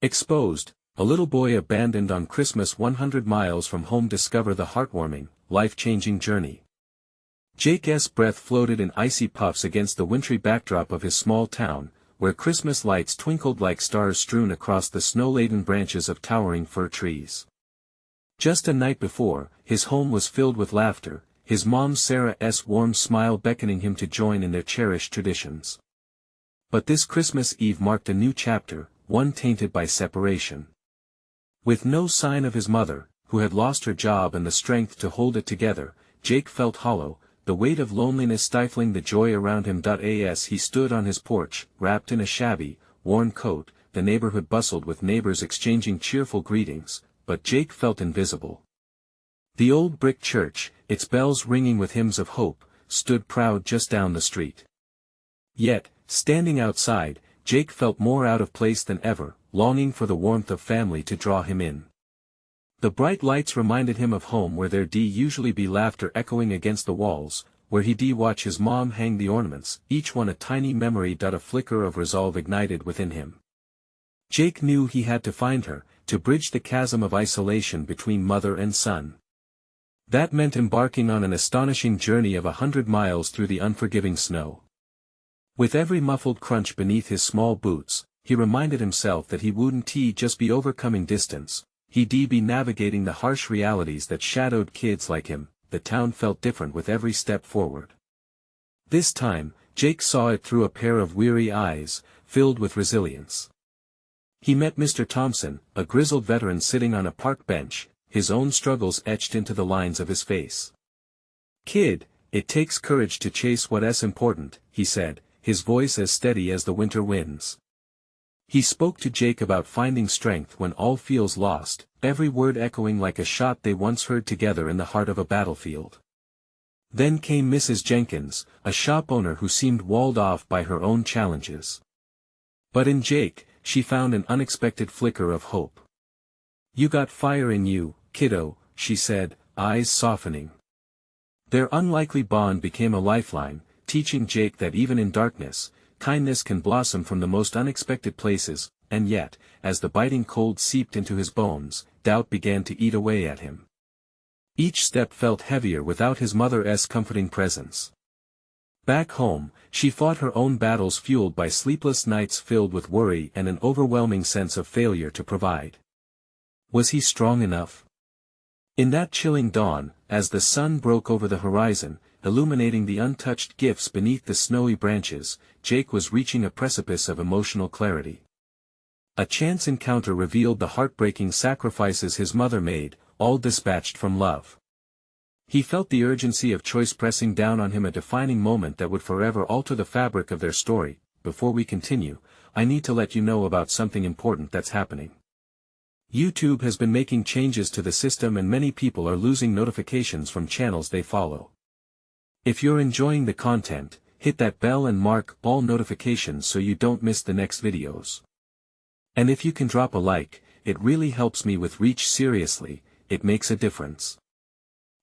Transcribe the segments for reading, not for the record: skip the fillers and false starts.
Exposed, a little boy abandoned on Christmas 100 miles from home discover the heartwarming, life-changing journey. Jake's breath floated in icy puffs against the wintry backdrop of his small town, where Christmas lights twinkled like stars strewn across the snow-laden branches of towering fir trees. Just a night before, his home was filled with laughter, his mom Sarah's warm smile beckoning him to join in their cherished traditions. But this Christmas Eve marked a new chapter, one tainted by separation. With no sign of his mother, who had lost her job and the strength to hold it together, Jake felt hollow, the weight of loneliness stifling the joy around him. As he stood on his porch, wrapped in a shabby, worn coat, the neighborhood bustled with neighbors exchanging cheerful greetings, but Jake felt invisible. The old brick church, its bells ringing with hymns of hope, stood proud just down the street. Yet, standing outside, Jake felt more out of place than ever, longing for the warmth of family to draw him in. The bright lights reminded him of home, where there'd usually be laughter echoing against the walls, where he'd watch his mom hang the ornaments, each one a tiny memory. A flicker of resolve ignited within him. Jake knew he had to find her, to bridge the chasm of isolation between mother and son. That meant embarking on an astonishing journey of 100 miles through the unforgiving snow. With every muffled crunch beneath his small boots, he reminded himself that he wouldn't just be overcoming distance, he'd be navigating the harsh realities that shadowed kids like him. The town felt different with every step forward. This time, Jake saw it through a pair of weary eyes, filled with resilience. He met Mr. Thompson, a grizzled veteran sitting on a park bench, his own struggles etched into the lines of his face. "Kid, it takes courage to chase what's important," he said, his voice as steady as the winter winds. He spoke to Jake about finding strength when all feels lost, every word echoing like a shot they once heard together in the heart of a battlefield. Then came Mrs. Jenkins, a shop owner who seemed walled off by her own challenges. But in Jake, she found an unexpected flicker of hope. "You got fire in you, kiddo," she said, eyes softening. Their unlikely bond became a lifeline, teaching Jake that even in darkness, kindness can blossom from the most unexpected places. And yet, as the biting cold seeped into his bones, doubt began to eat away at him. Each step felt heavier without his mother's comforting presence. Back home, she fought her own battles, fueled by sleepless nights filled with worry and an overwhelming sense of failure to provide. Was he strong enough? In that chilling dawn, as the sun broke over the horizon, illuminating the untouched gifts beneath the snowy branches, Jake was reaching a precipice of emotional clarity. A chance encounter revealed the heartbreaking sacrifices his mother made, all dispatched from love. He felt the urgency of choice pressing down on him, a defining moment that would forever alter the fabric of their story. Before we continue, I need to let you know about something important that's happening. YouTube has been making changes to the system, and many people are losing notifications from channels they follow. If you're enjoying the content, hit that bell and mark all notifications so you don't miss the next videos. And if you can drop a like, it really helps me with reach. Seriously, it makes a difference.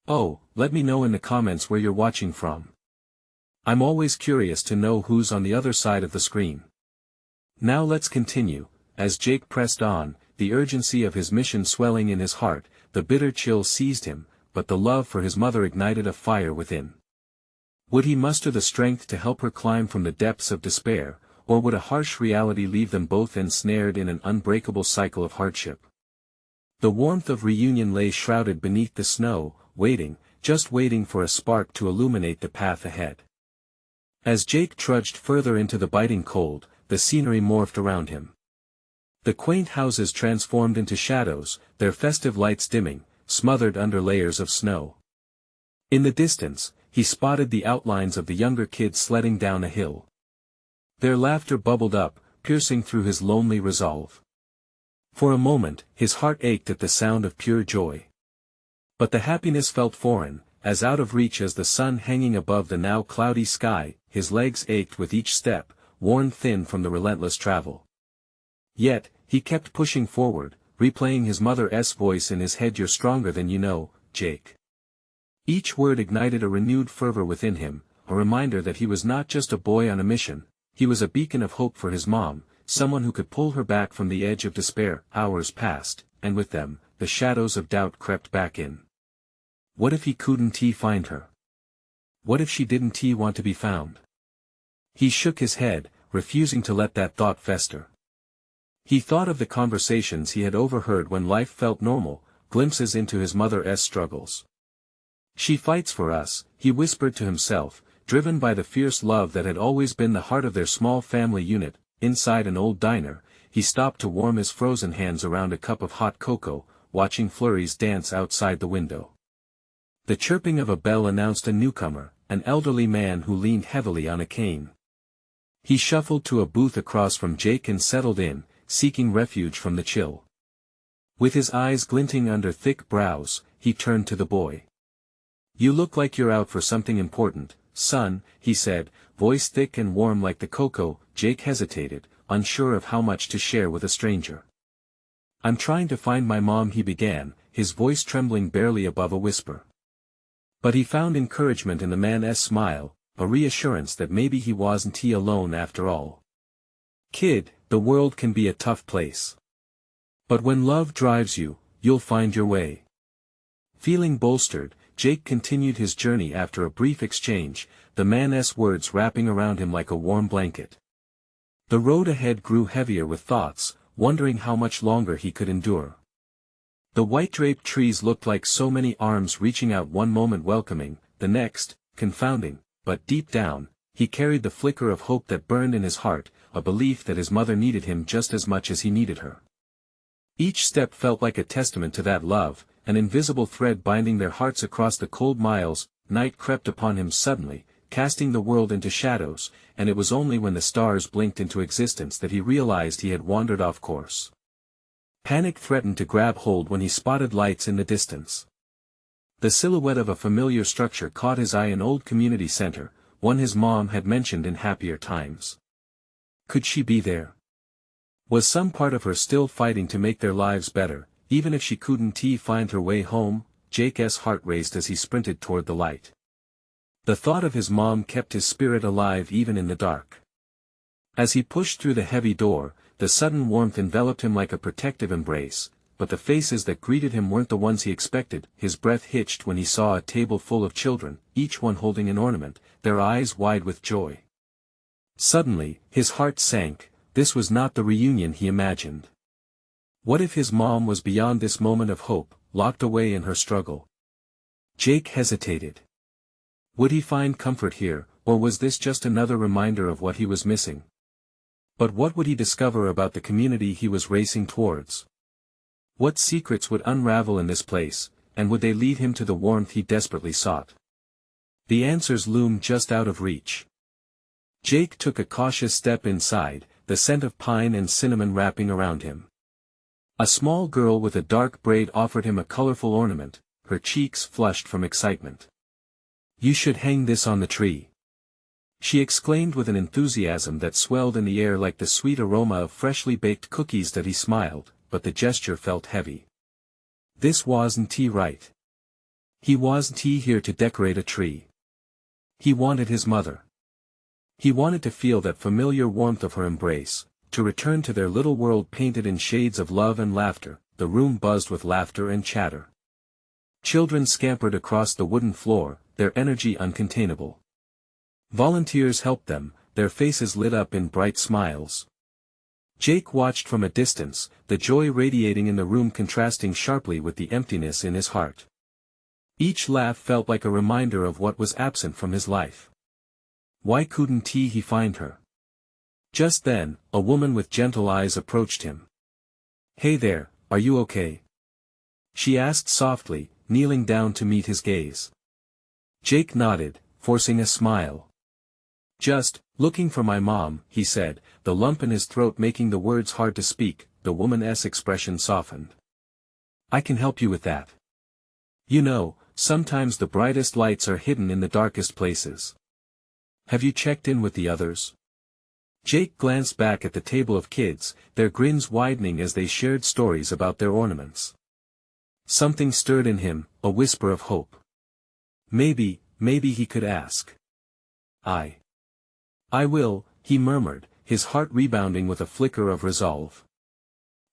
Oh, let me know in the comments where you're watching from. I'm always curious to know who's on the other side of the screen. Now let's continue. As Jake pressed on, the urgency of his mission swelling in his heart, the bitter chill seized him, but the love for his mother ignited a fire within. Would he muster the strength to help her climb from the depths of despair, or would a harsh reality leave them both ensnared in an unbreakable cycle of hardship? The warmth of reunion lay shrouded beneath the snow, waiting, just waiting for a spark to illuminate the path ahead. As Jake trudged further into the biting cold, the scenery morphed around him. The quaint houses transformed into shadows, their festive lights dimming, smothered under layers of snow. In the distance, he spotted the outlines of the younger kids sledding down a hill. Their laughter bubbled up, piercing through his lonely resolve. For a moment, his heart ached at the sound of pure joy. But the happiness felt foreign, as out of reach as the sun hanging above the now cloudy sky. His legs ached with each step, worn thin from the relentless travel. Yet, he kept pushing forward, replaying his mother's voice in his head. "You're stronger than you know, Jake." Each word ignited a renewed fervor within him, a reminder that he was not just a boy on a mission, he was a beacon of hope for his mom, someone who could pull her back from the edge of despair. Hours passed, and with them, the shadows of doubt crept back in. What if he couldn't find her? What if she didn't want to be found? He shook his head, refusing to let that thought fester. He thought of the conversations he had overheard when life felt normal, glimpses into his mother's struggles. She fights for us, he whispered to himself, driven by the fierce love that had always been the heart of their small family unit. Inside an old diner, he stopped to warm his frozen hands around a cup of hot cocoa, watching flurries dance outside the window. The chirping of a bell announced a newcomer, an elderly man who leaned heavily on a cane. He shuffled to a booth across from Jake and settled in, seeking refuge from the chill. With his eyes glinting under thick brows, he turned to the boy. "You look like you're out for something important, son," he said, voice thick and warm like the cocoa. Jake hesitated, unsure of how much to share with a stranger. "I'm trying to find my mom," he began, his voice trembling barely above a whisper. But he found encouragement in the man's smile, a reassurance that maybe he wasn't alone after all. "Kid, the world can be a tough place. But when love drives you, you'll find your way." Feeling bolstered, Jake continued his journey after a brief exchange, the man's words wrapping around him like a warm blanket. The road ahead grew heavier with thoughts, wondering how much longer he could endure. The white-draped trees looked like so many arms reaching out, one moment welcoming, the next, confounding, but deep down, he carried the flicker of hope that burned in his heart, a belief that his mother needed him just as much as he needed her. Each step felt like a testament to that love, an invisible thread binding their hearts across the cold miles. Night crept upon him suddenly, casting the world into shadows, and it was only when the stars blinked into existence that he realized he had wandered off course. Panic threatened to grab hold when he spotted lights in the distance. The silhouette of a familiar structure caught his eye, an old community center, one his mom had mentioned in happier times. Could she be there? Was some part of her still fighting to make their lives better, even if she couldn't find her way home? Jake's heart raced as he sprinted toward the light. The thought of his mom kept his spirit alive even in the dark. As he pushed through the heavy door, the sudden warmth enveloped him like a protective embrace, but the faces that greeted him weren't the ones he expected. His breath hitched when he saw a table full of children, each one holding an ornament, their eyes wide with joy. Suddenly, his heart sank. This was not the reunion he imagined. What if his mom was beyond this moment of hope, locked away in her struggle? Jake hesitated. Would he find comfort here, or was this just another reminder of what he was missing? But what would he discover about the community he was racing towards? What secrets would unravel in this place, and would they lead him to the warmth he desperately sought? The answers loomed just out of reach. Jake took a cautious step inside, the scent of pine and cinnamon wrapping around him. A small girl with a dark braid offered him a colorful ornament, her cheeks flushed from excitement. "You should hang this on the tree," she exclaimed with an enthusiasm that swelled in the air like the sweet aroma of freshly baked cookies. That he smiled, but the gesture felt heavy. This wasn't right. He wasn't here to decorate a tree. He wanted his mother. He wanted to feel that familiar warmth of her embrace, to return to their little world painted in shades of love and laughter. The room buzzed with laughter and chatter. Children scampered across the wooden floor, their energy uncontainable. Volunteers helped them, their faces lit up in bright smiles. Jake watched from a distance, the joy radiating in the room contrasting sharply with the emptiness in his heart. Each laugh felt like a reminder of what was absent from his life. Why couldn't he find her? Just then, a woman with gentle eyes approached him. "Hey there, are you okay?" she asked softly, kneeling down to meet his gaze. Jake nodded, forcing a smile. "Just looking for my mom," he said, the lump in his throat making the words hard to speak. The woman's expression softened. "I can help you with that. You know, sometimes the brightest lights are hidden in the darkest places. Have you checked in with the others?" Jake glanced back at the table of kids, their grins widening as they shared stories about their ornaments. Something stirred in him, a whisper of hope. Maybe he could ask. I will," he murmured, his heart rebounding with a flicker of resolve.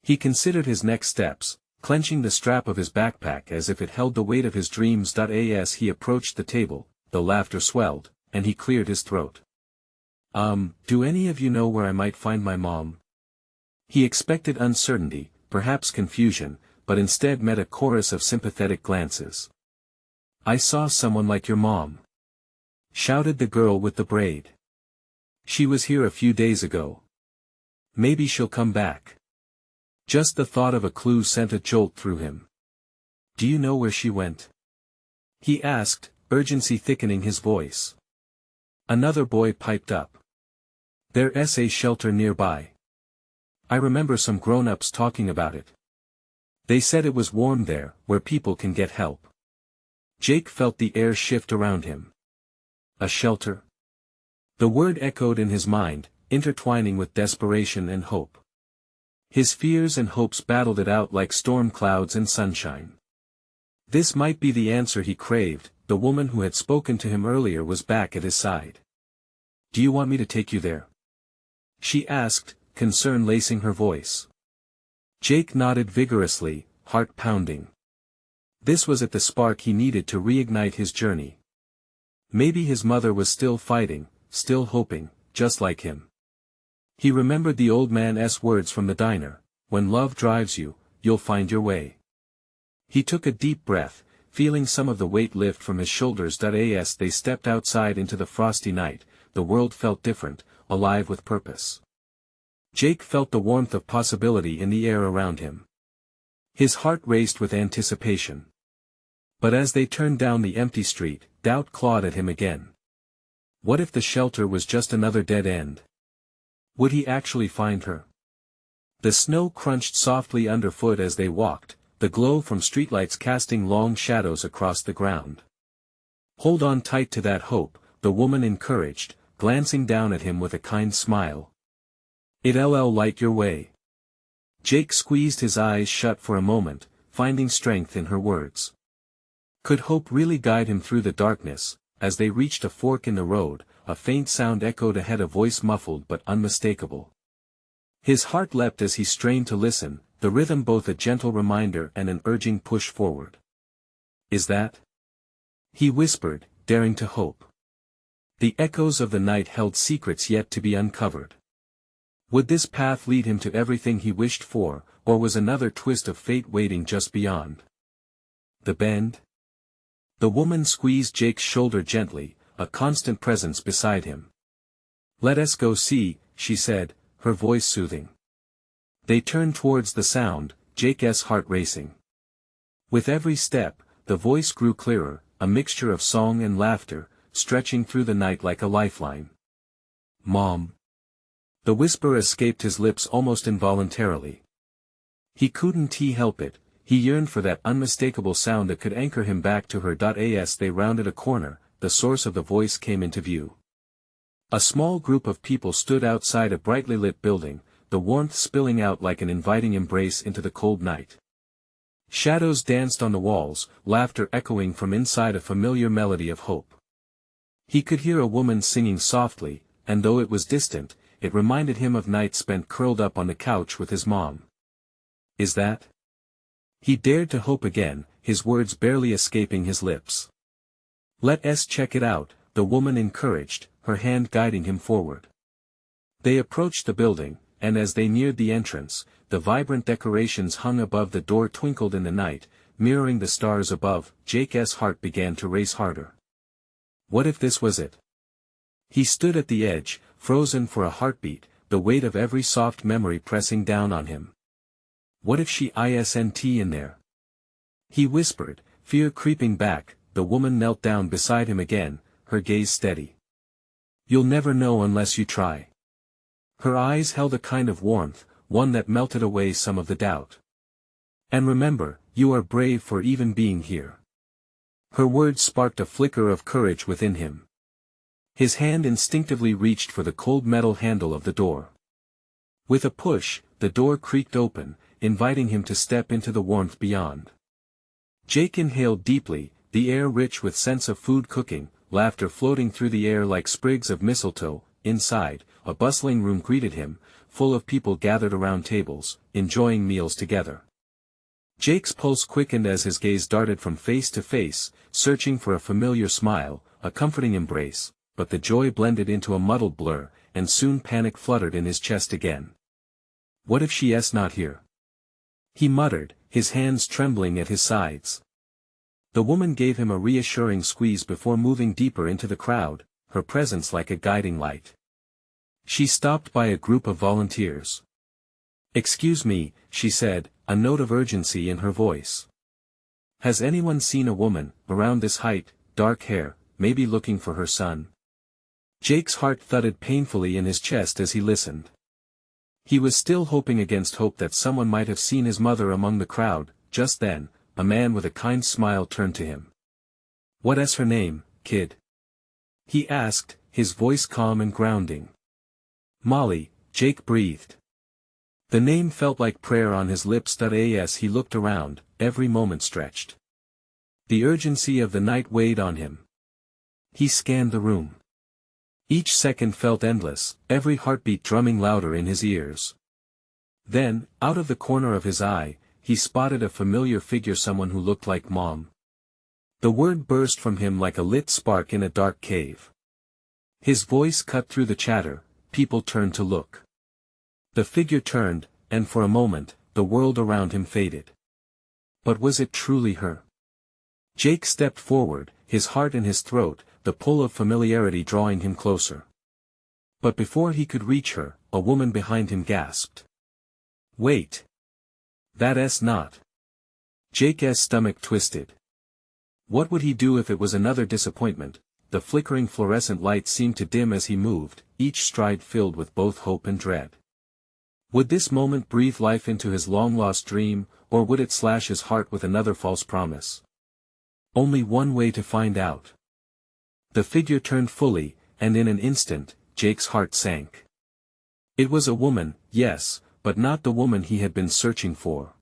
He considered his next steps, clenching the strap of his backpack as if it held the weight of his dreams. As he approached the table, the laughter swelled, and he cleared his throat. Do any of you know where I might find my mom? He expected uncertainty, perhaps confusion, but instead met a chorus of sympathetic glances. I saw someone like your mom, shouted the girl with the braid. She was here a few days ago. Maybe she'll come back. Just the thought of a clue sent a jolt through him. Do you know where she went? He asked, urgency thickening his voice. Another boy piped up. There's a shelter nearby. I remember some grown-ups talking about it. They said it was warm there, where people can get help. Jake felt the air shift around him. A shelter? The word echoed in his mind, intertwining with desperation and hope. His fears and hopes battled it out like storm clouds and sunshine. This might be the answer he craved. The woman who had spoken to him earlier was back at his side. Do you want me to take you there? She asked, concern lacing her voice. Jake nodded vigorously, heart pounding. This was at the spark he needed to reignite his journey. Maybe his mother was still fighting, still hoping, just like him. He remembered the old man's words from the diner, when love drives you, you'll find your way. He took a deep breath, feeling some of the weight lift from his shoulders. As they stepped outside into the frosty night, the world felt different, alive with purpose. Jake felt the warmth of possibility in the air around him. His heart raced with anticipation. But as they turned down the empty street, doubt clawed at him again. What if the shelter was just another dead end? Would he actually find her? The snow crunched softly underfoot as they walked, the glow from streetlights casting long shadows across the ground. Hold on tight to that hope, the woman encouraged, glancing down at him with a kind smile. It'll light your way. Jake squeezed his eyes shut for a moment, finding strength in her words. Could hope really guide him through the darkness? As they reached a fork in the road, a faint sound echoed ahead, a voice muffled but unmistakable. His heart leapt as he strained to listen, the rhythm both a gentle reminder and an urging push forward. Is that? He whispered, daring to hope. The echoes of the night held secrets yet to be uncovered. Would this path lead him to everything he wished for, or was another twist of fate waiting just beyond? The bend? The woman squeezed Jake's shoulder gently, a constant presence beside him. Let us go see, she said, her voice soothing. They turned towards the sound, Jake's heart racing. With every step, the voice grew clearer, a mixture of song and laughter, stretching through the night like a lifeline. Mom. The whisper escaped his lips almost involuntarily. He couldn't help it, he yearned for that unmistakable sound that could anchor him back to her. As they rounded a corner, the source of the voice came into view. A small group of people stood outside a brightly lit building, the warmth spilling out like an inviting embrace into the cold night. Shadows danced on the walls, laughter echoing from inside a familiar melody of hope. He could hear a woman singing softly, and though it was distant, it reminded him of nights spent curled up on the couch with his mom. Is that? He dared to hope again, his words barely escaping his lips. Let's check it out, the woman encouraged, her hand guiding him forward. They approached the building, and as they neared the entrance, the vibrant decorations hung above the door twinkled in the night, mirroring the stars above. Jake's heart began to race harder. What if this was it? He stood at the edge, frozen for a heartbeat, the weight of every soft memory pressing down on him. What if she isn't in there? He whispered, fear creeping back. The woman knelt down beside him again, her gaze steady. You'll never know unless you try. Her eyes held a kind of warmth, one that melted away some of the doubt. And remember, you are brave for even being here. Her words sparked a flicker of courage within him. His hand instinctively reached for the cold metal handle of the door. With a push, the door creaked open, inviting him to step into the warmth beyond. Jake inhaled deeply, the air rich with scents of food cooking, laughter floating through the air like sprigs of mistletoe. Inside, a bustling room greeted him, full of people gathered around tables, enjoying meals together. Jake's pulse quickened as his gaze darted from face to face, searching for a familiar smile, a comforting embrace, but the joy blended into a muddled blur, and soon panic fluttered in his chest again. What if she's not here? He muttered, his hands trembling at his sides. The woman gave him a reassuring squeeze before moving deeper into the crowd, her presence like a guiding light. She stopped by a group of volunteers. "Excuse me," she said, a note of urgency in her voice. "Has anyone seen a woman, around this height, dark hair, maybe looking for her son?" Jake's heart thudded painfully in his chest as he listened. He was still hoping against hope that someone might have seen his mother among the crowd. Just then, a man with a kind smile turned to him. "What's her name, kid?" he asked, his voice calm and grounding. "Molly," Jake breathed. The name felt like prayer on his lips. As he looked around, every moment stretched. The urgency of the night weighed on him. He scanned the room. Each second felt endless, every heartbeat drumming louder in his ears. Then, out of the corner of his eye, he spotted a familiar figure, someone who looked like Mom. The word burst from him like a lit spark in a dark cave. His voice cut through the chatter. People turned to look. The figure turned, and for a moment, the world around him faded. But was it truly her? Jake stepped forward, his heart in his throat, the pull of familiarity drawing him closer. But before he could reach her, a woman behind him gasped. "Wait. That's not." Jake's stomach twisted. What would he do if it was another disappointment? The flickering fluorescent light seemed to dim as he moved, each stride filled with both hope and dread. Would this moment breathe life into his long-lost dream, or would it slash his heart with another false promise? Only one way to find out. The figure turned fully, and in an instant, Jake's heart sank. It was a woman, yes, but not the woman he had been searching for.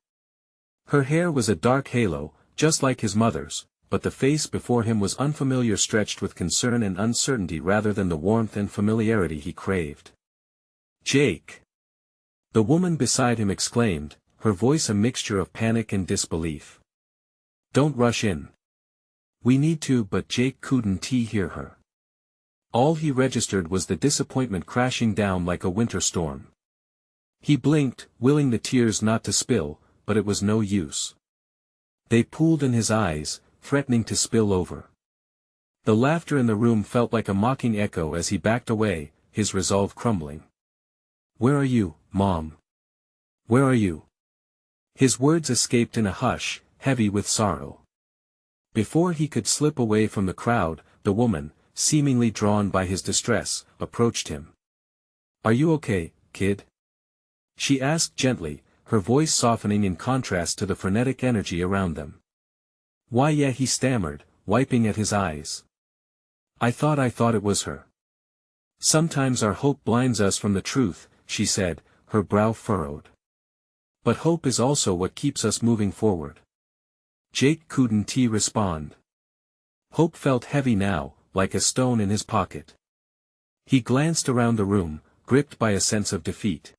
Her hair was a dark halo, just like his mother's, but the face before him was unfamiliar, stretched with concern and uncertainty rather than the warmth and familiarity he craved. "Jake!" The woman beside him exclaimed, her voice a mixture of panic and disbelief. "Don't rush in. We need to," but Jake couldn't hear her. All he registered was the disappointment crashing down like a winter storm. He blinked, willing the tears not to spill, but it was no use. They pooled in his eyes, threatening to spill over. The laughter in the room felt like a mocking echo as he backed away, his resolve crumbling. "Where are you, Mom? Where are you?" His words escaped in a hush, heavy with sorrow. Before he could slip away from the crowd, the woman, seemingly drawn by his distress, approached him. "Are you okay, kid?" she asked gently, her voice softening in contrast to the frenetic energy around them. "Why, yeah," he stammered, wiping at his eyes. I thought it was her." "Sometimes our hope blinds us from the truth," she said, her brow furrowed. "But hope is also what keeps us moving forward." Jake couldn't respond. Hope felt heavy now, like a stone in his pocket. He glanced around the room, gripped by a sense of defeat.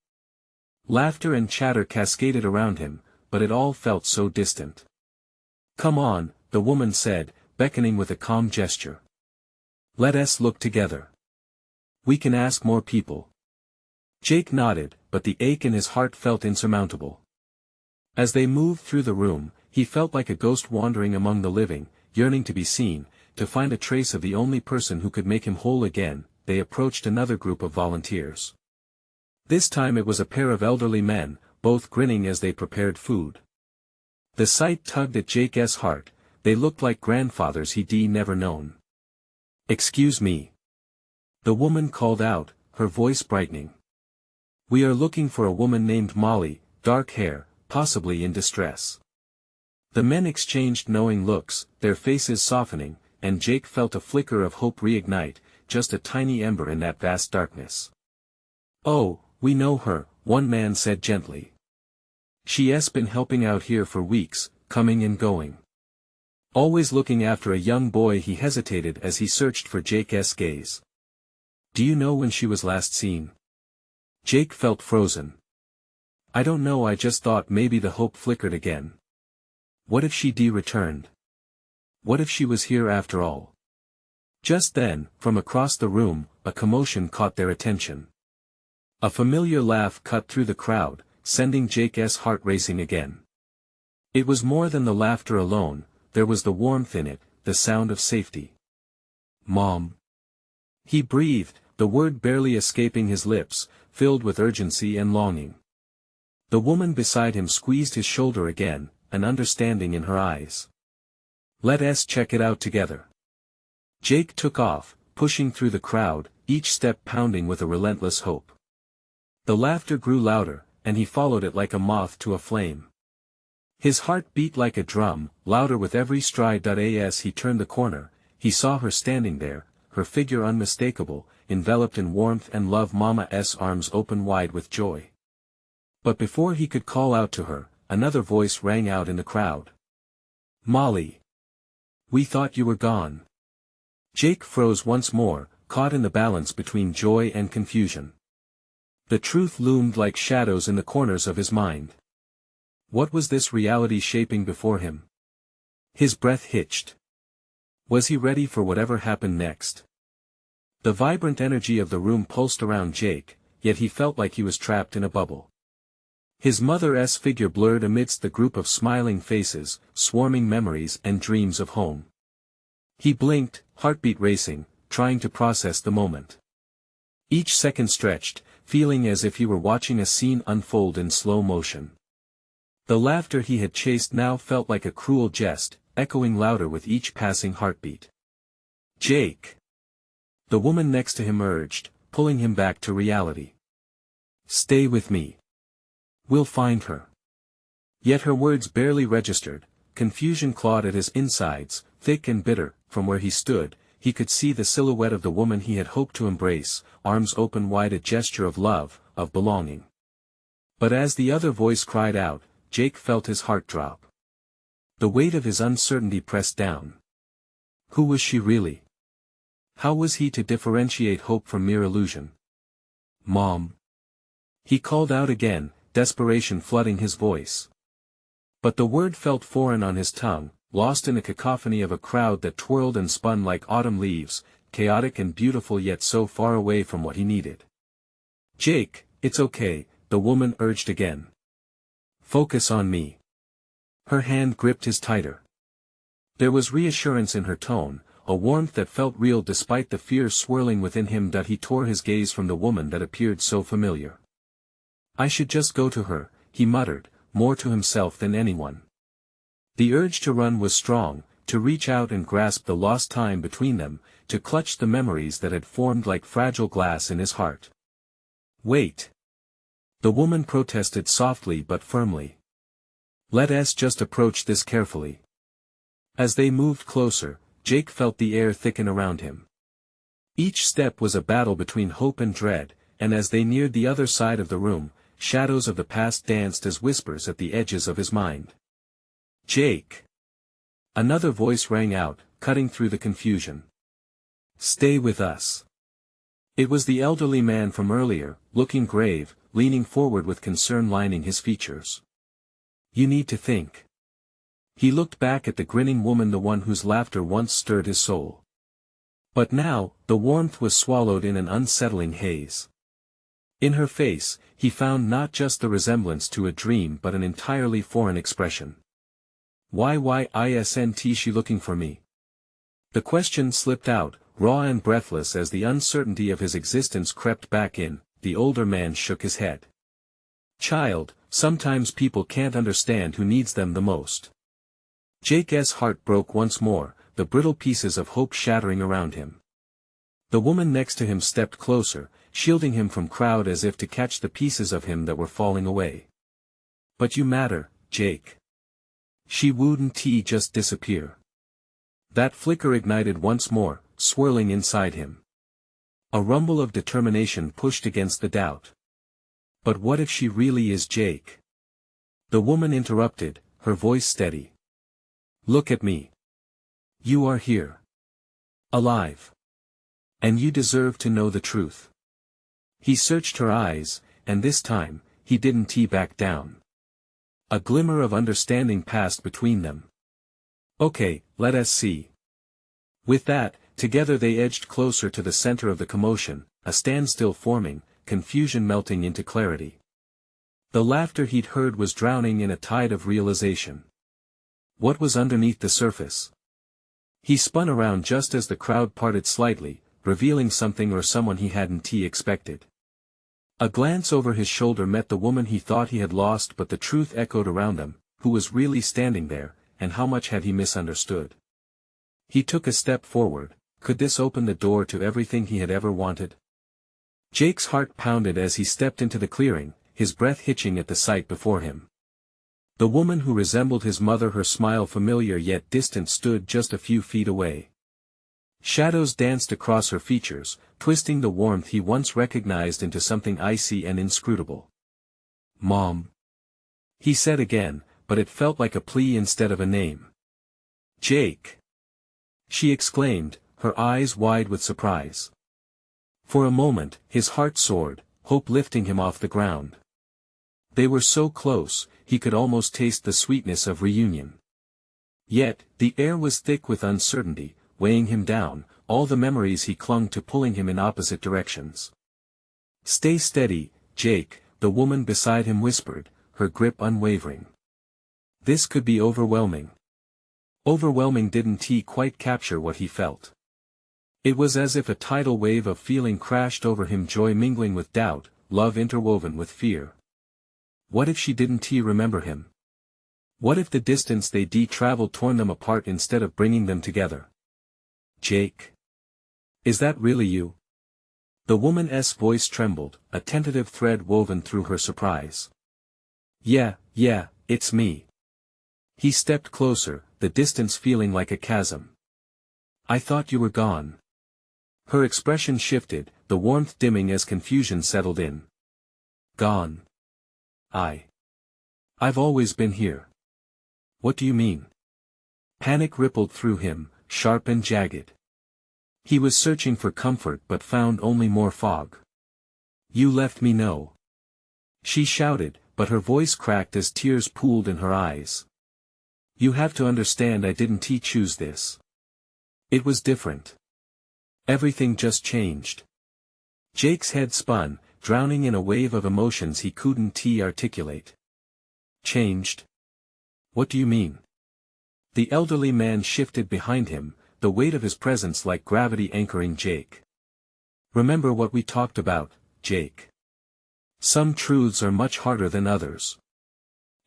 Laughter and chatter cascaded around him, but it all felt so distant. "Come on," the woman said, beckoning with a calm gesture. "Let us look together. We can ask more people." Jake nodded, but the ache in his heart felt insurmountable. As they moved through the room, he felt like a ghost wandering among the living, yearning to be seen, to find a trace of the only person who could make him whole again. They approached another group of volunteers. This time it was a pair of elderly men, both grinning as they prepared food. The sight tugged at Jake's heart. They looked like grandfathers he'd never known. "Excuse me," the woman called out, her voice brightening. "We are looking for a woman named Molly, dark hair, possibly in distress." The men exchanged knowing looks, their faces softening, and Jake felt a flicker of hope reignite, just a tiny ember in that vast darkness. "Oh, we know her," one man said gently. "She's been helping out here for weeks, coming and going. Always looking after a young boy." He hesitated as he searched for Jake's gaze. "Do you know when she was last seen?" Jake felt frozen. I don't know, I just thought maybe the hope flickered again. What if she returned? What if she was here after all? Just then, from across the room, a commotion caught their attention. A familiar laugh cut through the crowd, sending Jake's heart racing again. It was more than the laughter alone, there was the warmth in it, the sound of safety. Mom. He breathed, the word barely escaping his lips, filled with urgency and longing. The woman beside him squeezed his shoulder again, an understanding in her eyes. Let's check it out together. Jake took off, pushing through the crowd, each step pounding with a relentless hope. The laughter grew louder, and he followed it like a moth to a flame. His heart beat like a drum, louder with every stride. As he turned the corner, he saw her standing there, her figure unmistakable, enveloped in warmth and love, Mama's arms open wide with joy. But before he could call out to her, another voice rang out in the crowd. Molly! We thought you were gone. Jake froze once more, caught in the balance between joy and confusion. The truth loomed like shadows in the corners of his mind. What was this reality shaping before him? His breath hitched. Was he ready for whatever happened next? The vibrant energy of the room pulsed around Jake, yet he felt like he was trapped in a bubble. His mother's figure blurred amidst the group of smiling faces, swarming memories and dreams of home. He blinked, heartbeat racing, trying to process the moment. Each second stretched, feeling as if he were watching a scene unfold in slow motion. The laughter he had chased now felt like a cruel jest, echoing louder with each passing heartbeat. Jake! The woman next to him urged, pulling him back to reality. Stay with me. We'll find her. Yet her words barely registered, confusion clawed at his insides, thick and bitter. From where he stood, he could see the silhouette of the woman he had hoped to embrace, arms open wide, a gesture of love, of belonging. But as the other voice cried out, Jake felt his heart drop. The weight of his uncertainty pressed down. Who was she really? How was he to differentiate hope from mere illusion? Mom! He called out again, desperation flooding his voice. But the word felt foreign on his tongue, lost in a cacophony of a crowd that twirled and spun like autumn leaves, chaotic and beautiful yet so far away from what he needed. Jake, it's okay, the woman urged again. Focus on me. Her hand gripped his tighter. There was reassurance in her tone, a warmth that felt real despite the fears swirling within him. He tore his gaze from the woman that appeared so familiar. I should just go to her, he muttered, more to himself than anyone. The urge to run was strong, to reach out and grasp the lost time between them, to clutch the memories that had formed like fragile glass in his heart. Wait! The woman protested softly but firmly. Let's just approach this carefully. As they moved closer, Jake felt the air thicken around him. Each step was a battle between hope and dread, and as they neared the other side of the room, shadows of the past danced as whispers at the edges of his mind. Jake! Another voice rang out, cutting through the confusion. Stay with us. It was the elderly man from earlier, looking grave, leaning forward with concern lining his features. You need to think. He looked back at the grinning woman, the one whose laughter once stirred his soul. But now, the warmth was swallowed in an unsettling haze. In her face, he found not just the resemblance to a dream but an entirely foreign expression. Why isn't she looking for me? The question slipped out, raw and breathless as the uncertainty of his existence crept back in. The older man shook his head. Child, sometimes people can't understand who needs them the most. Jake's heart broke once more, the brittle pieces of hope shattering around him. The woman next to him stepped closer, shielding him from crowd as if to catch the pieces of him that were falling away. But you matter, Jake. She wouldn't just disappear. That flicker ignited once more, swirling inside him. A rumble of determination pushed against the doubt. But what if she really is Jake? The woman interrupted, her voice steady. Look at me. You are here. Alive. And you deserve to know the truth. He searched her eyes, and this time, he didn't back down. A glimmer of understanding passed between them. Okay, let us see. With that, together they edged closer to the center of the commotion, a standstill forming, confusion melting into clarity. The laughter he'd heard was drowning in a tide of realization. What was underneath the surface? He spun around just as the crowd parted slightly, revealing something or someone he hadn't expected. A glance over his shoulder met the woman he thought he had lost, but the truth echoed around them, who was really standing there, and how much had he misunderstood? He took a step forward. Could this open the door to everything he had ever wanted? Jake's heart pounded as he stepped into the clearing, his breath hitching at the sight before him. The woman who resembled his mother, her smile familiar yet distant, stood just a few feet away. Shadows danced across her features, twisting the warmth he once recognized into something icy and inscrutable. "Mom," he said again, but it felt like a plea instead of a name. "Jake!" she exclaimed, her eyes wide with surprise. For a moment, his heart soared, hope lifting him off the ground. They were so close, he could almost taste the sweetness of reunion. Yet, the air was thick with uncertainty, weighing him down, all the memories he clung to pulling him in opposite directions. "Stay steady, Jake," the woman beside him whispered, her grip unwavering. This could be overwhelming. Overwhelming didn't quite capture what he felt. It was as if a tidal wave of feeling crashed over him, joy mingling with doubt, love interwoven with fear. What if she didn't remember him? What if the distance they traveled torn them apart instead of bringing them together? "Jake? Is that really you?" The woman's voice trembled, a tentative thread woven through her surprise. Yeah, it's me." He stepped closer, the distance feeling like a chasm. "I thought you were gone." Her expression shifted, the warmth dimming as confusion settled in. "Gone? I've always been here." "What do you mean?" Panic rippled through him, sharp and jagged. He was searching for comfort but found only more fog. "You left me no." She shouted, but her voice cracked as tears pooled in her eyes. "You have to understand, I didn't choose this. It was different. Everything just changed." Jake's head spun, drowning in a wave of emotions he couldn't articulate. "Changed? What do you mean?" The elderly man shifted behind him, the weight of his presence like gravity anchoring Jake. "Remember what we talked about, Jake. Some truths are much harder than others."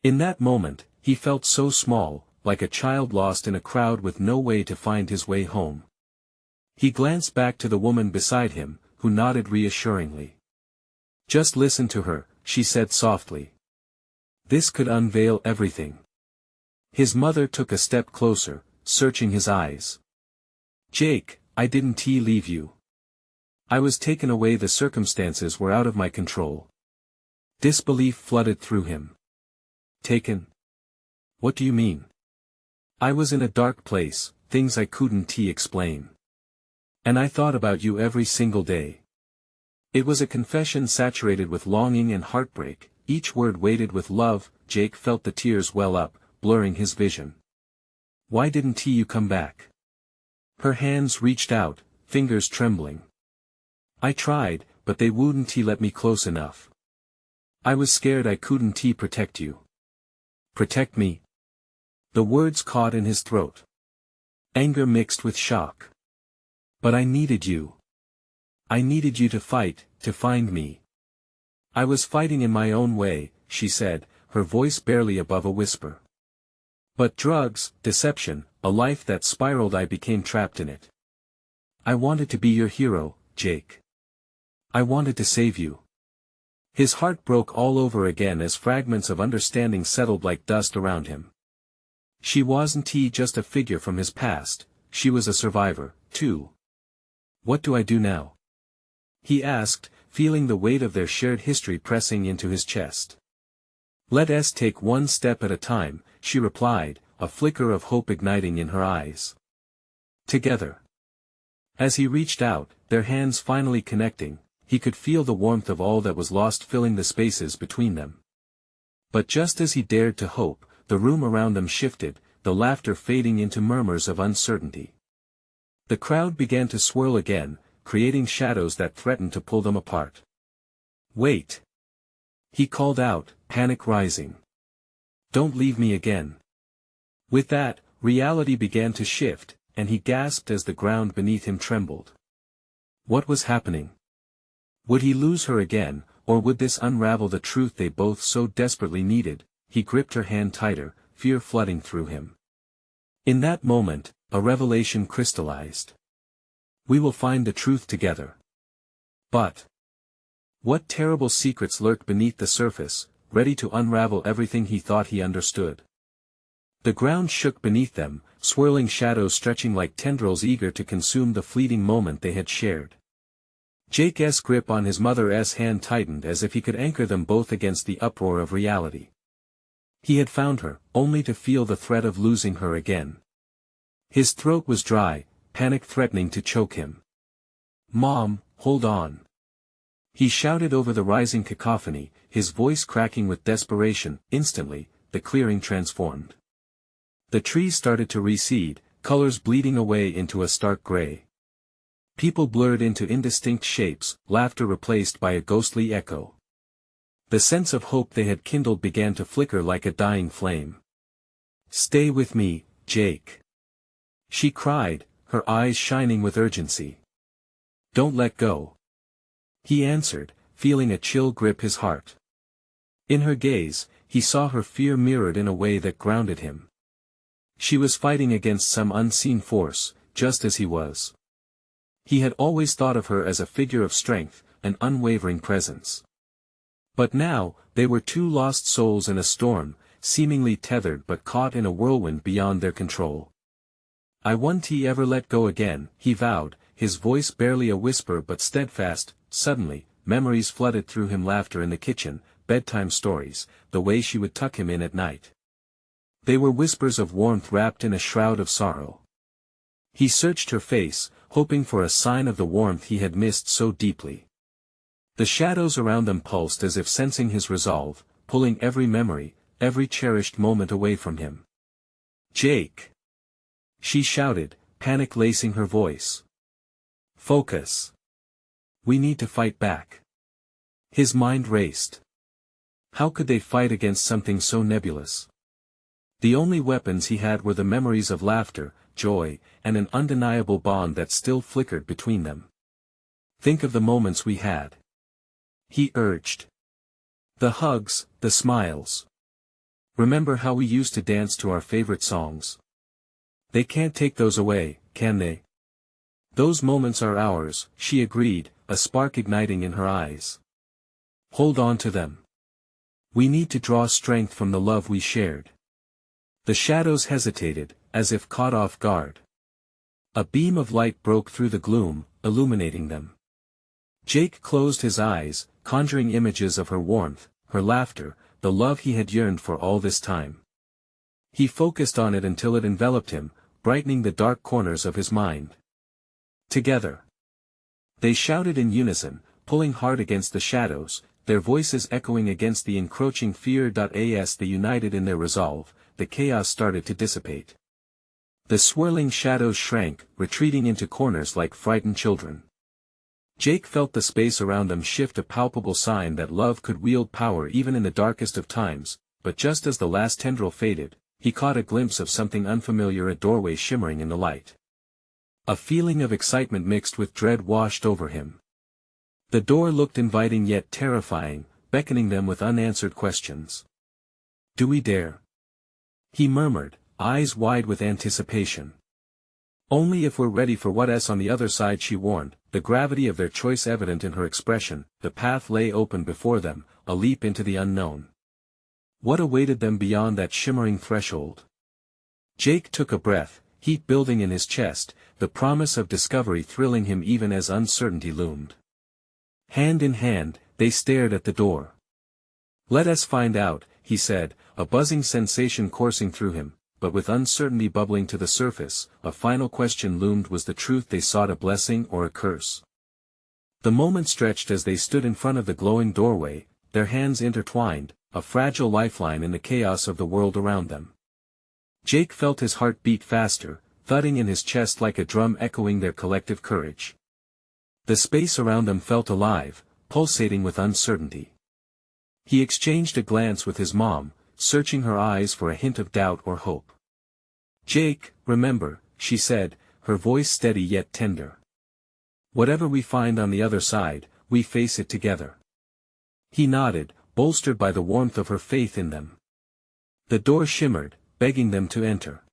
In that moment, he felt so small, like a child lost in a crowd with no way to find his way home. He glanced back to the woman beside him, who nodded reassuringly. "Just listen to her," she said softly. "This could unveil everything." His mother took a step closer, searching his eyes. "Jake, I didn't leave you. I was taken away, the circumstances were out of my control." Disbelief flooded through him. "Taken? What do you mean?" "I was in a dark place, things I couldn't explain. And I thought about you every single day." It was a confession saturated with longing and heartbreak, each word weighted with love. Jake felt the tears well up, blurring his vision. "Why didn't you come back?" Her hands reached out, fingers trembling. "I tried, but they wouldn't let me close enough. I was scared I couldn't protect you." "Protect me?" The words caught in his throat. Anger mixed with shock. "But I needed you. I needed you to fight, to find me." "I was fighting in my own way," she said, her voice barely above a whisper. "But drugs, deception, a life that spiraled, I became trapped in it. I wanted to be your hero, Jake. I wanted to save you." His heart broke all over again as fragments of understanding settled like dust around him. She wasn't just a figure from his past, she was a survivor, too. "What do I do now?" he asked, feeling the weight of their shared history pressing into his chest. "Let us take one step at a time," she replied, a flicker of hope igniting in her eyes. "Together." As he reached out, their hands finally connecting, he could feel the warmth of all that was lost filling the spaces between them. But just as he dared to hope, the room around them shifted, the laughter fading into murmurs of uncertainty. The crowd began to swirl again, creating shadows that threatened to pull them apart. "Wait!" he called out, panic rising. "Don't leave me again." With that, reality began to shift, and he gasped as the ground beneath him trembled. What was happening? Would he lose her again, or would this unravel the truth they both so desperately needed? He gripped her hand tighter, fear flooding through him. In that moment, a revelation crystallized. We will find the truth together. But what terrible secrets lurked beneath the surface, ready to unravel everything he thought he understood? The ground shook beneath them, swirling shadows stretching like tendrils eager to consume the fleeting moment they had shared. Jake's grip on his mother's hand tightened as if he could anchor them both against the uproar of reality. He had found her, only to feel the threat of losing her again. His throat was dry, panic threatening to choke him. "Mom, hold on!" He shouted over the rising cacophony, his voice cracking with desperation. Instantly, the clearing transformed. The trees started to recede, colors bleeding away into a stark gray. People blurred into indistinct shapes, laughter replaced by a ghostly echo. The sense of hope they had kindled began to flicker like a dying flame. "Stay with me, Jake," she cried, her eyes shining with urgency. "Don't let go," he answered, feeling a chill grip his heart. In her gaze, he saw her fear mirrored in a way that grounded him. She was fighting against some unseen force, just as he was. He had always thought of her as a figure of strength, an unwavering presence. But now, they were two lost souls in a storm, seemingly tethered but caught in a whirlwind beyond their control. "I won't ever let go again," he vowed, his voice barely a whisper but steadfast. Suddenly, memories flooded through him, laughter in the kitchen, bedtime stories, the way she would tuck him in at night. They were whispers of warmth wrapped in a shroud of sorrow. He searched her face, hoping for a sign of the warmth he had missed so deeply. The shadows around them pulsed as if sensing his resolve, pulling every memory, every cherished moment away from him. "Jake!" she shouted, panic lacing her voice. "Focus. We need to fight back." His mind raced. How could they fight against something so nebulous? The only weapons he had were the memories of laughter, joy, and an undeniable bond that still flickered between them. "Think of the moments we had," he urged. "The hugs, the smiles. Remember how we used to dance to our favorite songs? They can't take those away, can they?" "Those moments are ours," she agreed, a spark igniting in her eyes. "Hold on to them. We need to draw strength from the love we shared." The shadows hesitated, as if caught off guard. A beam of light broke through the gloom, illuminating them. Jake closed his eyes, conjuring images of her warmth, her laughter, the love he had yearned for all this time. He focused on it until it enveloped him, brightening the dark corners of his mind. "Together." They shouted in unison, pulling hard against the shadows, their voices echoing against the encroaching fear. As they united in their resolve, the chaos started to dissipate. The swirling shadows shrank, retreating into corners like frightened children. Jake felt the space around them shift, a palpable sign that love could wield power even in the darkest of times. But just as the last tendril faded, he caught a glimpse of something unfamiliar, a doorway shimmering in the light. A feeling of excitement mixed with dread washed over him. The door looked inviting yet terrifying, beckoning them with unanswered questions. "Do we dare?" he murmured, eyes wide with anticipation. "Only if we're ready for what's on the other side," she warned, the gravity of their choice evident in her expression. The path lay open before them, a leap into the unknown. What awaited them beyond that shimmering threshold? Jake took a breath, heat building in his chest, the promise of discovery thrilling him even as uncertainty loomed. Hand in hand, they stared at the door. "Let us find out," he said, a buzzing sensation coursing through him, but with uncertainty bubbling to the surface. A final question loomed: was the truth they sought a blessing or a curse? The moment stretched as they stood in front of the glowing doorway, their hands intertwined, a fragile lifeline in the chaos of the world around them. Jake felt his heart beat faster, thudding in his chest like a drum echoing their collective courage. The space around them felt alive, pulsating with uncertainty. He exchanged a glance with his mom, searching her eyes for a hint of doubt or hope. "Jake, remember," she said, her voice steady yet tender. "Whatever we find on the other side, we face it together." He nodded, bolstered by the warmth of her faith in them. The door shimmered, begging them to enter.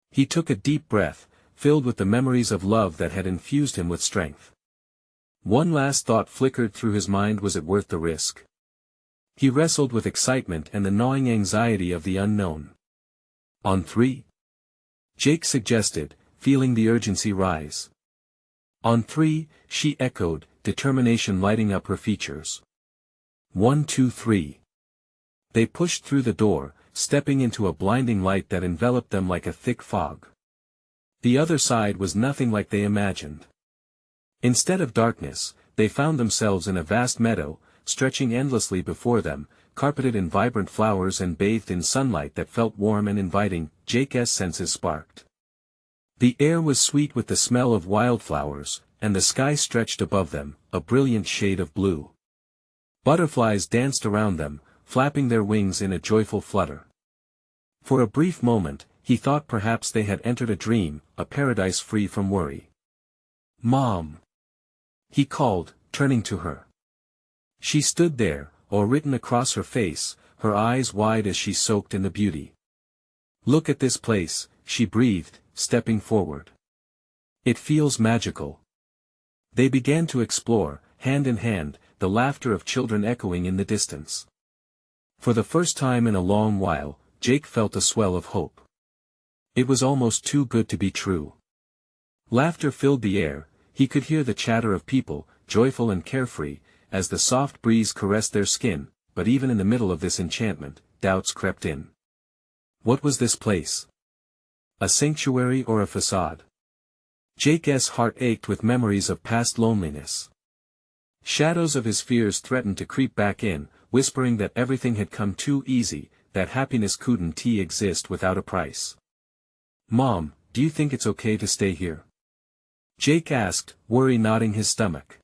He took a deep breath, filled with the memories of love that had infused him with strength. One last thought flickered through his mind: was it worth the risk? He wrestled with excitement and the gnawing anxiety of the unknown. "On three?" Jake suggested, feeling the urgency rise. "On three," she echoed, determination lighting up her features. 1, 2, 3. They pushed through the door, stepping into a blinding light that enveloped them like a thick fog. The other side was nothing like they imagined. Instead of darkness, they found themselves in a vast meadow, stretching endlessly before them, carpeted in vibrant flowers and bathed in sunlight that felt warm and inviting. Jake's senses sparked. The air was sweet with the smell of wildflowers, and the sky stretched above them, a brilliant shade of blue. Butterflies danced around them, flapping their wings in a joyful flutter. For a brief moment, he thought perhaps they had entered a dream, a paradise free from worry. "Mom!" he called, turning to her. She stood there, awe written across her face, her eyes wide as she soaked in the beauty. "Look at this place," she breathed, stepping forward. "It feels magical." They began to explore, hand in hand, the laughter of children echoing in the distance. For the first time in a long while, Jake felt a swell of hope. It was almost too good to be true. Laughter filled the air, he could hear the chatter of people, joyful and carefree, as the soft breeze caressed their skin, but even in the middle of this enchantment, doubts crept in. What was this place? A sanctuary or a facade? Jake's heart ached with memories of past loneliness. Shadows of his fears threatened to creep back in, whispering that everything had come too easy, that happiness couldn't exist without a price. "Mom, do you think it's okay to stay here?" Jake asked, worry knotting his stomach.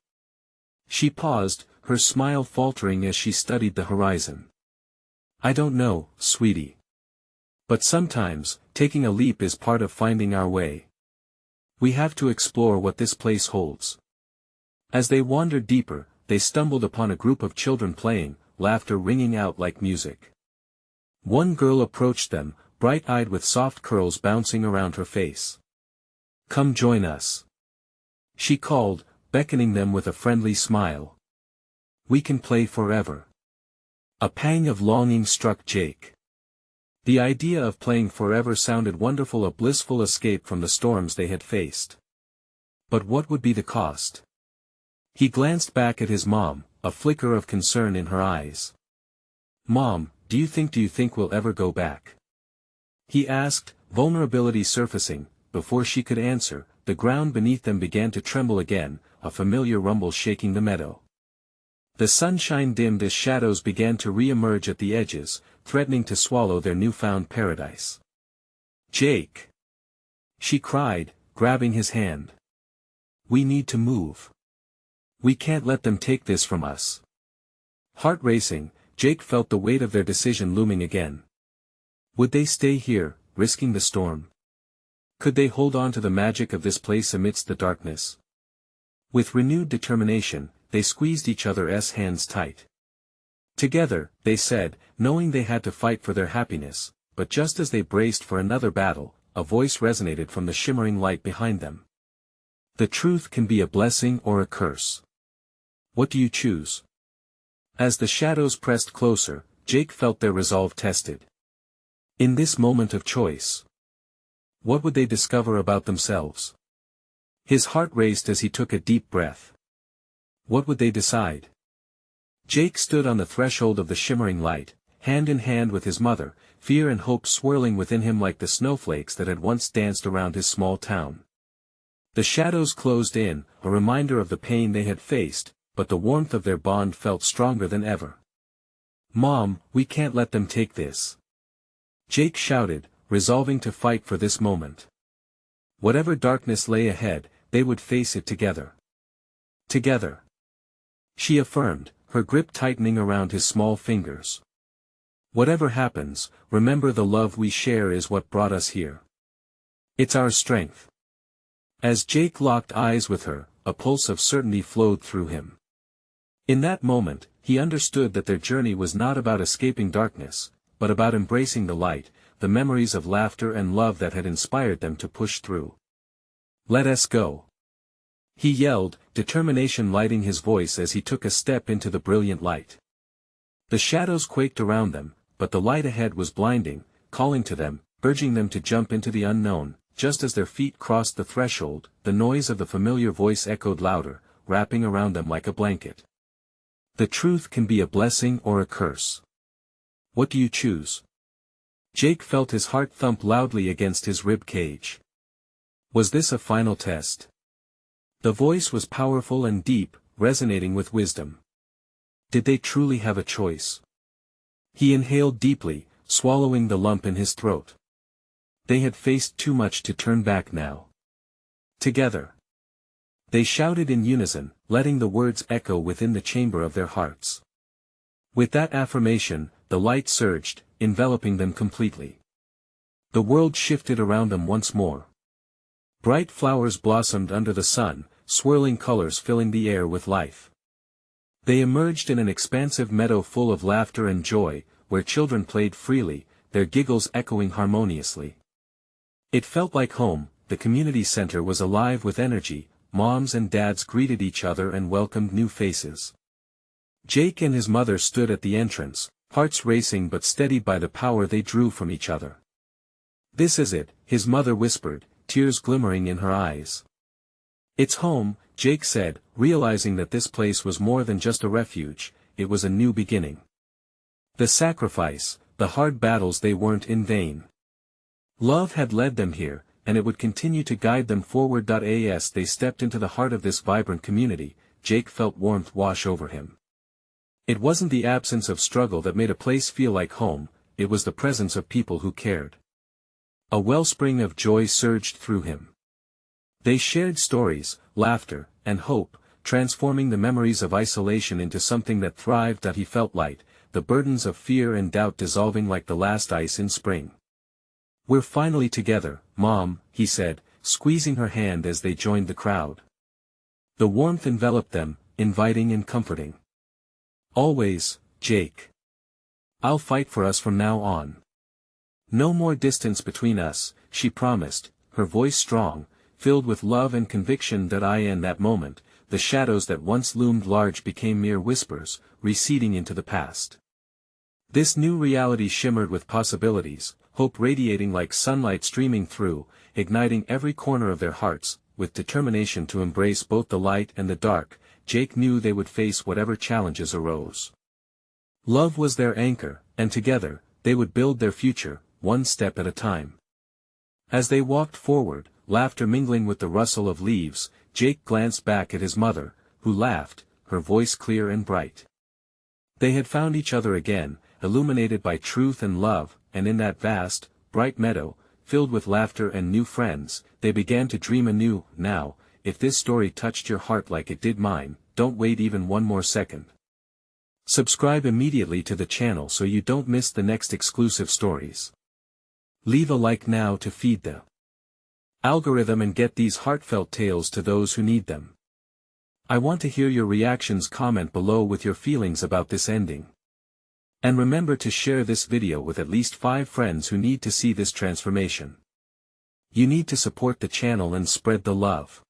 She paused, her smile faltering as she studied the horizon. "I don't know, sweetie. But sometimes, taking a leap is part of finding our way. We have to explore what this place holds." As they wandered deeper, they stumbled upon a group of children playing, laughter ringing out like music. One girl approached them, bright-eyed with soft curls bouncing around her face. "Come join us," she called, beckoning them with a friendly smile. "We can play forever." A pang of longing struck Jake. The idea of playing forever sounded wonderful, a blissful escape from the storms they had faced. But what would be the cost? He glanced back at his mom, a flicker of concern in her eyes. "Mom, do you think we'll ever go back?" he asked, vulnerability surfacing. Before she could answer, the ground beneath them began to tremble again, a familiar rumble shaking the meadow. The sunshine dimmed as shadows began to re-emerge at the edges, threatening to swallow their newfound paradise. "Jake!" she cried, grabbing his hand. "We need to move. We can't let them take this from us." Heart racing, Jake felt the weight of their decision looming again. Would they stay here, risking the storm? Could they hold on to the magic of this place amidst the darkness? With renewed determination, they squeezed each other's hands tight. Together, they said, knowing they had to fight for their happiness, but just as they braced for another battle, a voice resonated from the shimmering light behind them. "The truth can be a blessing or a curse. What do you choose?" As the shadows pressed closer, Jake felt their resolve tested. In this moment of choice, what would they discover about themselves? His heart raced as he took a deep breath. What would they decide? Jake stood on the threshold of the shimmering light, hand in hand with his mother, fear and hope swirling within him like the snowflakes that had once danced around his small town. The shadows closed in, a reminder of the pain they had faced, but the warmth of their bond felt stronger than ever. "Mom, we can't let them take this," Jake shouted, resolving to fight for this moment. Whatever darkness lay ahead, they would face it together. Together, she affirmed, her grip tightening around his small fingers. "Whatever happens, remember the love we share is what brought us here. It's our strength." As Jake locked eyes with her, a pulse of certainty flowed through him. In that moment, he understood that their journey was not about escaping darkness, but about embracing the light, the memories of laughter and love that had inspired them to push through. "Let us go," he yelled, determination lighting his voice as he took a step into the brilliant light. The shadows quaked around them, but the light ahead was blinding, calling to them, urging them to jump into the unknown. Just as their feet crossed the threshold, the noise of the familiar voice echoed louder, wrapping around them like a blanket. "The truth can be a blessing or a curse. What do you choose?" Jake felt his heart thump loudly against his rib cage. Was this a final test? The voice was powerful and deep, resonating with wisdom. Did they truly have a choice? He inhaled deeply, swallowing the lump in his throat. They had faced too much to turn back now. Together, they shouted in unison, letting the words echo within the chamber of their hearts. With that affirmation, the light surged, enveloping them completely. The world shifted around them once more. Bright flowers blossomed under the sun, swirling colors filling the air with life. They emerged in an expansive meadow full of laughter and joy, where children played freely, their giggles echoing harmoniously. It felt like home. The community center was alive with energy, moms and dads greeted each other and welcomed new faces. Jake and his mother stood at the entrance, hearts racing but steadied by the power they drew from each other. "This is it," his mother whispered, tears glimmering in her eyes. "It's home," Jake said, realizing that this place was more than just a refuge, it was a new beginning. The sacrifice, the hard battles, they weren't in vain. Love had led them here, and it would continue to guide them forward. As they stepped into the heart of this vibrant community, Jake felt warmth wash over him. It wasn't the absence of struggle that made a place feel like home, it was the presence of people who cared. A wellspring of joy surged through him. They shared stories, laughter, and hope, transforming the memories of isolation into something that thrived. He felt light, the burdens of fear and doubt dissolving like the last ice in spring. "We're finally together, Mom," he said, squeezing her hand as they joined the crowd. The warmth enveloped them, inviting and comforting. "Always, Jake. I'll fight for us from now on. No more distance between us," she promised, her voice strong, filled with love and conviction. In that moment, the shadows that once loomed large became mere whispers, receding into the past. This new reality shimmered with possibilities, hope radiating like sunlight streaming through, igniting every corner of their hearts. With determination to embrace both the light and the dark, Jake knew they would face whatever challenges arose. Love was their anchor, and together, they would build their future, one step at a time. As they walked forward, laughter mingling with the rustle of leaves, Jake glanced back at his mother, who laughed, her voice clear and bright. They had found each other again, illuminated by truth and love, and in that vast, bright meadow, filled with laughter and new friends, they began to dream anew. Now, if this story touched your heart like it did mine, don't wait even one more second. Subscribe immediately to the channel so you don't miss the next exclusive stories. Leave a like now to feed the algorithm and get these heartfelt tales to those who need them. I want to hear your reactions. Comment below with your feelings about this ending. And remember to share this video with at least 5 friends who need to see this transformation. You need to support the channel and spread the love.